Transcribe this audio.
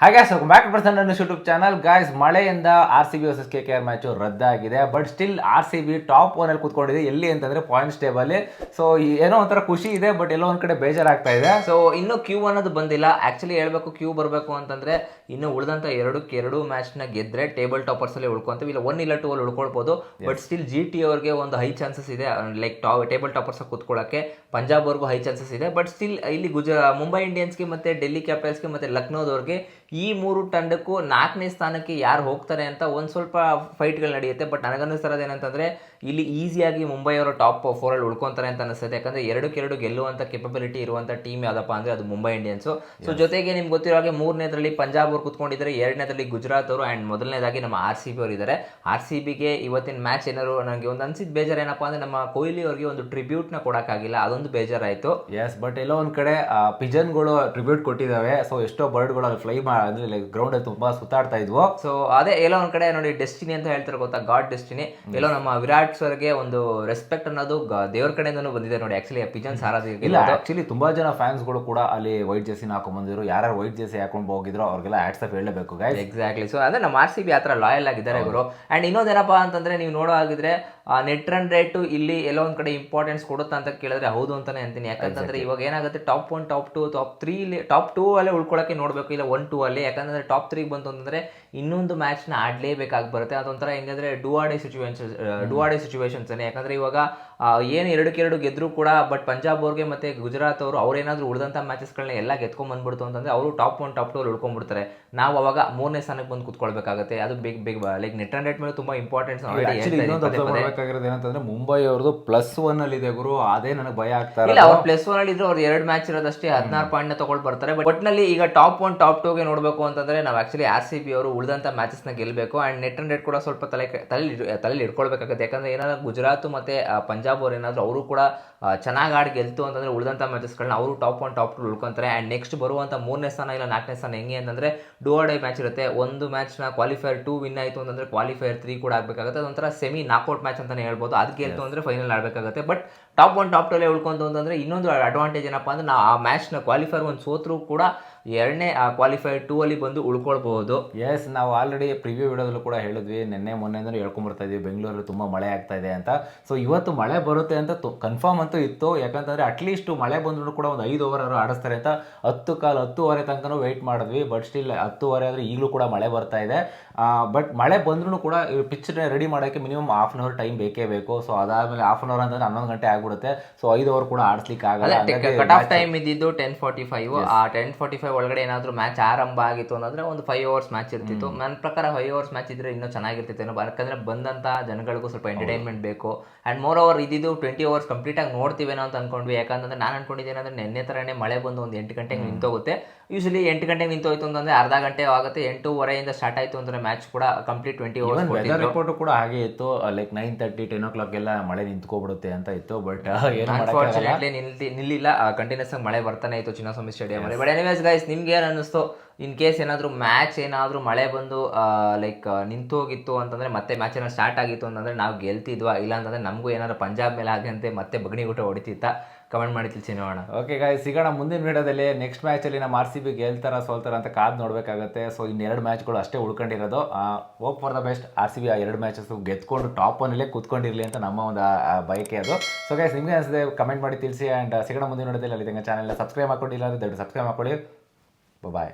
ಹಾಗೆ back person ನನ್ನ YouTube channel guys, ಮಳೆಯಿಂದ RCB ವರ್ಸಸ್ KKR ಮ್ಯಾಚು ರದ್ದಾಗಿದೆ. ಬಟ್ ಸ್ಟಿಲ್ RCB ಟಾಪ್ 1 ಅಲ್ಲಿ ಕೂತ್ಕೊಂಡಿದೆ. ಎಲ್ಲಿ ಅಂತಂದ್ರೆ ಪಾಯಿಂಟ್ಸ್ ಟೇಬಲ್. ಸೊ ಏನೋ ಒಂಥರ ಖುಷಿ ಇದೆ, ಬಟ್ ಎಲ್ಲೋ ಒಂದ್ ಕಡೆ ಬೇಜಾರಾಗ್ತಾ ಇದೆ. ಸೊ ಇನ್ನು ಕ್ಯೂ ಅನ್ನೋದು ಬಂದಿಲ್ಲ. ಆಕ್ಚುಲಿ ಹೇಳ್ಬೇಕು, ಕ್ಯೂ ಬರಬೇಕು ಅಂತಂದ್ರೆ ಇನ್ನು ಉಳಿದಂತ ಎರಡು ಮ್ಯಾಚ್ ನ ಗೆದ್ರೆ ಟೇಬಲ್ ಟಾಪರ್ಸ್ ಅಲ್ಲಿ ಉಳ್ಕೊಂತೀವಿ. ಇಲ್ಲ 1 ಇಲ್ಲ 2 ಅಲ್ಲಿ ಉಳ್ಕೊಳ್ಬಹುದು. ಬಟ್ ಸ್ಟಿಲ್ GT ಅವ್ರಿಗೆ ಒಂದು ಹೈ ಚಾನ್ಸಸ್ ಇದೆ, ಲೈಕ್ ಟೇಬಲ್ ಟಾಪರ್ಸ್ ಕೂತ್ಕೊಳ್ಳಕ್ಕೆ. ಪಂಜಾಬ್ ಅವ್ರಿಗೂ ಹೈ ಚಾನ್ಸಸ್ ಇದೆ. ಬಟ್ ಸ್ಟಿಲ್ ಇಲ್ಲಿ ಮುಂಬೈ ಇಂಡಿಯನ್ಸ್ಗೆ ಮತ್ತೆ ಡೆಲ್ಲಿ ಕ್ಯಾಪಿಟಲ್ಸ್ಗೆ ಮತ್ತೆ ಲಕ್ನೋದವ್ರಿಗೆ ಈ 3 ತಂಡಕ್ಕೂ 4ನೇ ಸ್ಥಾನಕ್ಕೆ ಯಾರು ಹೋಗ್ತಾರೆ ಅಂತ ಒಂದು ಸ್ವಲ್ಪ ಫೈಟ್ಗಳು ನಡೆಯುತ್ತೆ. ಬಟ್ ನನಗನ್ನಿಸ್ತಿರೋದು ಏನಂತಂದ್ರೆ ಇಲ್ಲಿ ಈಸಿಯಾಗಿ ಮುಂಬೈ ಅವರು ಟಾಪ್ 4 ಅಲ್ಲಿ ಉಳ್ಕೊಂತಾರೆ ಅಂತ ಅನಿಸುತ್ತೆ. ಯಾಕಂದ್ರೆ 2-2 ಗೆಲ್ಲುವಂತ ಕೆಪಬಿಲಿಟಿ ಇರುವಂತ ಟೀಮ್ ಯಾವ್ದಪ್ಪ ಅಂದ್ರೆ ಅದು ಮುಂಬೈ ಇಂಡಿಯನ್ಸ್. ಸೊ ಜೊತೆಗೆ ನಿಮ್ಗೆ ಗೊತ್ತಿರೋ ಹಾಗೆ 3ನೇದ್ರಲ್ಲಿ ಪಂಜಾಬ್ ಅವರು ಕುತ್ಕೊಂಡಿದ್ದಾರೆ, 2ನೇದ್ರಲ್ಲಿ ಗುಜರಾತ್ ಅವರು, ಅಂಡ್ ಮೊದಲನೇದಾಗಿ ನಮ್ಮ RCB ಅವರು ಇದ್ದಾರೆ. RCBಗೆ ಇವತ್ತಿನ ಮ್ಯಾಚ್ ಏನಾದ್ರು ನನಗೆ ಒಂದು ಅನ್ಸಿದ್ ಬೇಜಾರು ಏನಪ್ಪಾ ಅಂದ್ರೆ ನಮ್ಮ ಕೊಹ್ಲಿ ಅವರಿಗೆ ಒಂದು ಟ್ರಿಬ್ಯೂಟ್ ನ ಕೊಡಕ್ಕಾಗಿಲ್ಲ, ಅದೊಂದು ಬೇಜಾರಾಯ್ತು. ಎಸ್, ಬಟ್ ಎಲ್ಲೋ ಒಂದ್ ಕಡೆ ಪಿಜನ್ಗಳು ಟ್ರಿಬ್ಯೂಟ್ ಕೊಟ್ಟಿದ್ದಾವೆ. ಸೊ ಎಷ್ಟೋ ಬರ್ಡ್ಗಳು ಅಲ್ಲಿ ಫ್ಲೈ ಅಂದ್ರೆ ಗ್ರೌಂಡ್ ಅಲ್ಲಿ ತುಂಬಾ ಸುತ್ತಾಡ್ತಾ ಇದ್ವು. ಸೊ ಅದೇ ಎಲ್ಲೋ ಒಂದ್ ಕಡೆ ನೋಡಿ, ಡೆಸ್ಟಿನಿ ಅಂತ ಹೇಳ್ತಾರೆ ಗೊತ್ತಾ, ಗಾಡ್ ಡೆಸ್ಟಿನಿ. ಎಲ್ಲೋ ನಮ್ಮ ವಿರಾಟ್ ಸರ್ಗೆ ಒಂದು ರೆಸ್ಪೆಕ್ಟ್ ಅನ್ನೋದು ದೇವ್ರ ಕಡೆಯಿಂದನೂ ಬಂದಿದೆ ನೋಡಿ. ಆಕ್ಚುಲಿ ಪಿಜನ್ ಸಾರಾದಿಗೆ ಇಲ್ಲ, ಆಕ್ಚುಲಿ ತುಂಬಾ ಜನ ಫ್ಯಾನ್ಸ್ ಗಳು ಕೂಡ ಅಲ್ಲಿ ವೈಟ್ ಜೆರ್ಸಿನ ಹಾಕೊಂಡ್ ಬಂದಿದ್ರು. ಯಾರು ವೈಟ್ ಜೆರ್ಸಿ ಹಾಕೊಂಡು ಹೋಗಿದ್ರು ಅವ್ರಿಗೆಲ್ಲ ಹ್ಯಾಟ್ಸ್ ಆಫ್ ಹೇಳಬೇಕು ಗೈಸ್. ಎಕ್ಸಾಕ್ಟ್ಲಿ. ಸೊ ಅಂದ್ರೆ ನಮ್ಮ RCB ಆ ಥರ ಲಾಯಲ್ ಆಗಿದ್ದಾರೆ ಇವರು. ಅಂಡ್ ಇನ್ನೊಂದೇನಪ್ಪ ಅಂತಂದ್ರೆ ನೀವು ನೋಡೋ ಆಗಿದ್ರೆ ನೆಟ್ ರನ್ ರೇಟು ಇಲ್ಲಿ ಎಲ್ಲೋ ಒಂದ್ ಕಡೆ ಇಂಪಾರ್ಟೆನ್ಸ್ ಕೊಡುತ್ತಾ ಅಂತ ಕೇಳಿದ್ರೆ ಹೌದು ಅಂತಾನೆ ಅಂತೀನಿ. ಯಾಕಂತಂದ್ರೆ ಇವಾಗ ಏನಾಗುತ್ತೆ, ಟಾಪ್ 1, ಟಾಪ್ 2, ಟಾಪ್ 3, ಟಾಪ್ 2 ಅಲ್ಲೇ ಉಳ್ಕೊಳಕ್ಕೆ ನೋಡ್ಬೇಕು, ಇಲ್ಲ 1, 2 ಅಲ್ಲಿ. ಯಾಕಂದ್ರೆ ಟಾಪ್ 3 ಬಂತು ಅಂತಂದ್ರೆ ಇನ್ನೊಂದು ಮ್ಯಾಚ್ ನ ಆಡ್ಲೇಬೇಕಾಗಿ ಬರುತ್ತೆ. ಅದೊಂಥರ ಹೆಂಗಂದ್ರೆ ಡೂ ಆರ್ ಡೇ ಸಿಚುವೇಶನ್ಸ್. ಯಾಕಂದ್ರೆ ಇವಾಗ ಏನು 2-2 ಗೆದ್ರು ಕೂಡ, ಬಟ್ ಪಂಜಾಬ್ ಅವ್ರಿಗೆ ಮತ್ತೆ ಗುಜರಾತ್ ಅವರು ಅವ್ರೇನಾದ್ರು ಉಳಿದಂತ ಮ್ಯಾಚಸ್ಗಳನ್ನ ಎಲ್ಲ ಗೆದ್ಕೊಂಡ್ ಬಂದ್ಬಿಡ್ತು ಅಂತಂದ್ರೆ ಅವರು ಟಾಪ್ 1, ಟಾಪ್ 2 ಅಲ್ಲಿ ಉಳ್ಕೊಂಡ್ಬಿಡ್ತಾರೆ. ನಾವು ಅವಾಗ 3ನೇ ಸ್ಥಾನಕ್ಕೆ ಬಂದು ಕುತ್ಕೊಳ್ಬೇಕಾಗುತ್ತೆ. ಅದು big like net run rate ಮೇಲೆ ತುಂಬಾ ಇಂಪಾರ್ಟೆನ್ಸ್. ಏನಂತಂದ್ರೆ ಮುಂಬೈ ಅವ್ರದ್ದು +1 ಅಲ್ಲಿ ಇದೆ ಗುರು, ಅದೇ ನನಗೆ ಭಯ ಆಗ್ತಾ ಇಲ್ಲ. ಅವ್ರು +1 ಅಲ್ಲಿ ಇದ್ರು, ಅವ್ರು 2 ಮ್ಯಾಚ್ ಇರೋದಷ್ಟೇ 16 ಪಾಯಿಂಟ್ ನ ತಗೊಂಡು ಬರ್ತಾರೆ. ಬಟ್ ನಲ್ಲಿ ಈಗ ಟಾಪ್ 1, ಟಾಪ್ 2 ಗೆ ನೋಡ್ಬೇಕು ಅಂತಂದ್ರೆ ನಾವು ಆಕ್ಚುಲಿ RCB ಅವರು ಉಳಿದಂತ ಮ್ಯಾಚಸ್ ನ ಗೆಲ್ಲಬೇಕು. ಅಂಡ್ ನೆಟ್ ರನ್ ರೇಟ್ ಕೂಡ ಸ್ವಲ್ಪ ತಲೆ ಇಟ್ಕೊಳ್ಬೇಕಾಗುತ್ತೆ. ಯಾಕಂದ್ರೆ ಏನಾದ್ರು ಗುಜರಾತ್ ಮತ್ತೆ ಪಂಜಾಬ್ ಅವ್ರು ಏನಾದ್ರು ಅವರು ಕೂಡ ಚೆನ್ನಾಗಿ ಆಡಿ ಗೆಲ್ತು ಅಂತಂದ್ರೆ ಉಳಿದಂತ ಮ್ಯಾಚಸ್ಗಳನ್ನ ಅವರು ಟಾಪ್ 1, ಟಾಪ್ 2 ಉಳ್ಕೊಂತಾರೆ. ಅಂಡ್ ನೆಕ್ಸ್ಟ್ ಬರುವಂತ 3ನೇ ಸ್ಥಾನ ಇಲ್ಲ 4ನೇ ಸ್ಥಾನ ಹೆಂಗೆ ಅಂತಂದ್ರೆ ಡೂ ಆರ್ ಡೇ ಮ್ಯಾಚ್ ಇರುತ್ತೆ. ಒಂದು ಮ್ಯಾಚ್ ನ ಕ್ವಾಲಿಫೈರ್ 2 ವಿನ್ ಆಯ್ತು ಅಂತಂದ್ರೆ ಕ್ವಾಲಿಫೈರ್ 3 ಕೂಡ ಆಗ್ಬೇಕಾಗುತ್ತೆ. ಅದೊಂಥರ ಸೆಮಿ ನಾಕ್ಔಟ್ ಮ್ಯಾಚ್ ಅಂತಾನೆ ಹೇಳ್ಬೋದು. ಅದು ಗೆಲ್ತು ಅಂದ್ರೆ ಫೈನಲ್ ಆಡಬೇಕಾಗುತ್ತೆ. ಬಟ್ ಟಾಪ್ 1, ಟಾಪ್ 2 ಉಳ್ಕೊಂತು ಅಂತಂದ್ರೆ ಇನ್ನೊಂದು ಅಡ್ವಾಂಟೇಜ್ ಏನಪ್ಪಾ ಅಂದ್ರೆ ನಾವು ಆ ಮ್ಯಾಚ್ ನ ಕ್ವಾಲಿಫೈರ್ 1 ಸೋತ್ರು ಕೂಡ 2ನೇ ಕ್ವಾಲಿಫೈರ್ 2 ಅಲ್ಲಿ ಬಂದು ಉಳ್ಕೊಳ್ಬಹುದು. ಎಸ್, ನಾವು ಆಲ್ರೆಡಿ ಪ್ರಿವ್ಯೂ ವಿಡಿಯೋದಲ್ಲೂ ಕೂಡ ಹೇಳಿದ್ವಿ, ಮೊನ್ನೆ ಹೇಳ್ಕೊಂಡ್ಬರ್ತಾ ಇದ್ವಿ ಬೆಂಗಳೂರಲ್ಲಿ ತುಂಬಾ ಮಳೆ ಆಗ್ತಾ ಇದೆ ಅಂತ. ಸೊ ಇವತ್ತು ಮಳೆ ಬರುತ್ತೆ ಅಂತ ಕನ್ಫರ್ಮ್ ಅಂತೂ ಇತ್ತು. ಯಾಕಂತಂದ್ರೆ ಅಟ್ಲೀಸ್ಟ್ ಮಳೆ ಬಂದ್ರು ಕೂಡ ಒಂದು 5 ಓವರ್ ಅವರು ಆಡಿಸ್ತಾರೆ ಅಂತ 10:15 ತನಕ ವೆಯ್ಟ್ ಮಾಡಿದ್ವಿ. ಬಟ್ ಸ್ಟಿಲ್ 10:15 ಆದ್ರೆ ಈಗಲೂ ಕೂಡ ಮಳೆ ಬರ್ತಾ ಇದೆ. ಬಟ್ ಮಳೆ ಬಂದ್ರೂ ಕೂಡ ಪಿಚ್ ರೆಡಿ ಮಾಡೋಕ್ಕೆ ಮಿನಿಮಮ್ ½ ಅವರ್ ಟೈಮ್ ಬೇಕೇ ಬೇಕು. ಸೊ ಅದಾದ್ಮೇಲೆ ½ ಅವರ್ ಅಂತಂದ್ರೆ 11 ಗಂಟೆ ಆಗ್ಬಿಡುತ್ತೆ. ಸೊ 5 ಓವರ್ ಕೂಡ ಆಡಿಸ್ಲಿಕ್ಕೆ ಆಗಲ್ಲ. ಕಟ್ ಆಫ್ ಟೈಮ್ ಇದ್ದಿದ್ದು 10:45. ಆ 10:45 ಒಳಗಡೆ ಏನಾದ್ರು ಮ್ಯಾಚ್ ಆರಂಭ ಆಗಿತ್ತು ಅಂದ್ರೆ ಒಂದು 5 ಅವರ್ಸ್ ಮ್ಯಾಚ್ ಇರ್ತಿತ್ತು. ನನ್ನ ಪ್ರಕಾರ 5 ಅವರ್ಸ್ ಮ್ಯಾಚ್ ಇದ್ರೆ ಇನ್ನೂ ಚೆನ್ನಾಗಿರ್ತಿತ್ತು. ಯಾಕಂದ್ರೆ ಬಂದಂತ ಜನಗಳಿಗೂ ಸ್ವಲ್ಪ ಎಂಟರ್ಟೈನ್ಮೆಂಟ್ ಬೇಕು. ಅಂಡ್ ಮೋರ್ ಓವರ್ ಇದ್ದಿದ್ದು 20 ಅವರ್ಸ್ ಕಂಪ್ಲೀಟ್ ಆಗಿ ನೋಡ್ತೀವೇನೋ ಅಂತ ಅನ್ಕೊಂಡ್ವಿ. ಯಾಕಂದ್ರೆ ನಾನು ಅನ್ಕೊಂಡಿದ್ದೇನೆ ನಿನ್ನೆ ತರನೇ ಮಳೆ ಬಂದು ಒಂದು 8 ಗಂಟೆಗೆ ನಿಂತೋಗುತ್ತೆ. ಯೂಶಲಿ 8 ಗಂಟೆಗೆ ನಿಂತೋಯ್ತು ಅಂತಂದ್ರೆ ಅರ್ಧ ಗಂಟೆ ಆಗುತ್ತೆ. 8:15 ಸ್ಟಾರ್ಟ್ ಆಯ್ತು ಅಂದ್ರೆ ಮ್ಯಾಚ್ ಕೂಡ ಕಂಪ್ಲೀಟ್ 20 ಅವರ್ಸ್. ವೆದರ್ ರಿಪೋರ್ಟ್ ಕೂಡ ಹಾಗೆ ಇತ್ತು, ಲೈಕ್ 9:30, 10 o'clock ಎಲ್ಲ ಮಳೆ ನಿಂತ್ಕೊಬಿಡುತ್ತೆ ಅಂತ ಇತ್ತು. ಬಟ್ ಅನ್ಫಾರ್ಚುನೇಟ್ಲಿ ನಿಲ್ಲಿಲ್ಲ, ಕಂಟಿನ್ಯೂಸ್ ಆಗಿ ಮಳೆ ಬರ್ತಾನೆ ಇತ್ತು ಚಿನ್ನಸ್ವಾಮಿ ಸ್ಟೇಡಿಯಂ ಅಲ್ಲಿ. ಬಟ್ ಎನಿವೇಸ್ ಗೈಸ್, ನಿಮ್ಗೆ ಏನು ಅನ್ನಿಸ್ತು? ಇನ್ ಕೇಸ್ ಏನಾದ್ರು ಮ್ಯಾಚ್ ಮಳೆ ಬಂದು ಲೈಕ್ ನಿಂತೋಗಿತ್ತು ಅಂತಂದ್ರೆ ಮತ್ತೆ ಮ್ಯಾಚ್ ಏನಾದ್ರು ಸ್ಟಾರ್ಟ್ ಆಗಿತ್ತು ಅಂತಂದ್ರೆ ನಾವು ಗೆಲ್ತಿದ್ವಾ, ಇಲ್ಲ ಅಂತಂದ್ರೆ ನಮಗೂ ಏನಾದ್ರು ಪಂಜಾಬ್ ಮೇಲೆ ಹಾಗಂತೆ ಮತ್ತೆ ಬಗಣಿ ಊಟ ಹೊಡಿತಿತ್ತ? ಕಮೆಂಟ್ ಮಾಡಿ ತಿಳಿಸಿ ನೋಡೋಣ. ಓಕೆ ಗಾಯ್ಸ್, ಸಿಗೋಣ ಮುಂದಿನ ವಿಡಿಯೋದಲ್ಲಿ. ನೆಕ್ಸ್ಟ್ ಮ್ಯಾಚಲ್ಲಿ ನಮ್ಮ RCB ಗೆಲ್ತಾರ ಸೋಲ್ತಾರ ಅಂತ ಕಾದು ನೋಡಬೇಕಾಗುತ್ತೆ. ಸೊ ಇನ್ನೆರಡು ಮ್ಯಾಚ್ಗಳು ಅಷ್ಟೇ ಉಳ್ಕೊಂಡಿರೋದು. Hope for the best. RCB ಆ 2 ಮ್ಯಾಚಸ್ ಗೆದ್ಕೊಂಡು ಟಾಪ್ 1 ಕೂತ್ಕೊಂಡಿರಲಿ ಅಂತ ನಮ್ಮ ಒಂದು ಬಯಕೆ ಅದು. ಸೊ ಗೈಸ್, ನಿಮಗೆ ಅನಿಸಿದೆ ಕಮೆಂಟ್ ಮಾಡಿ ತಿಳಿಸಿ. ಆ್ಯಂಡ್ ಸಿಗೋಣ ಮುಂದಿನ ವಿಡಿಯೋದಲ್ಲಿ. ಅಲ್ಲಿ ಚಾನಲ್ನ ಸಬ್ಸ್ಕ್ರೈಬ್ ಮಾಡ್ಕೊಂಡಿಲ್ಲ ಅಂದರೆ ದಯವಿಟ್ಟು ಸಬ್ಸ್ಕ್ರೈಬ್ ಮಾಡ್ಕೊಳ್ಳಿ. ಬಾಯ್.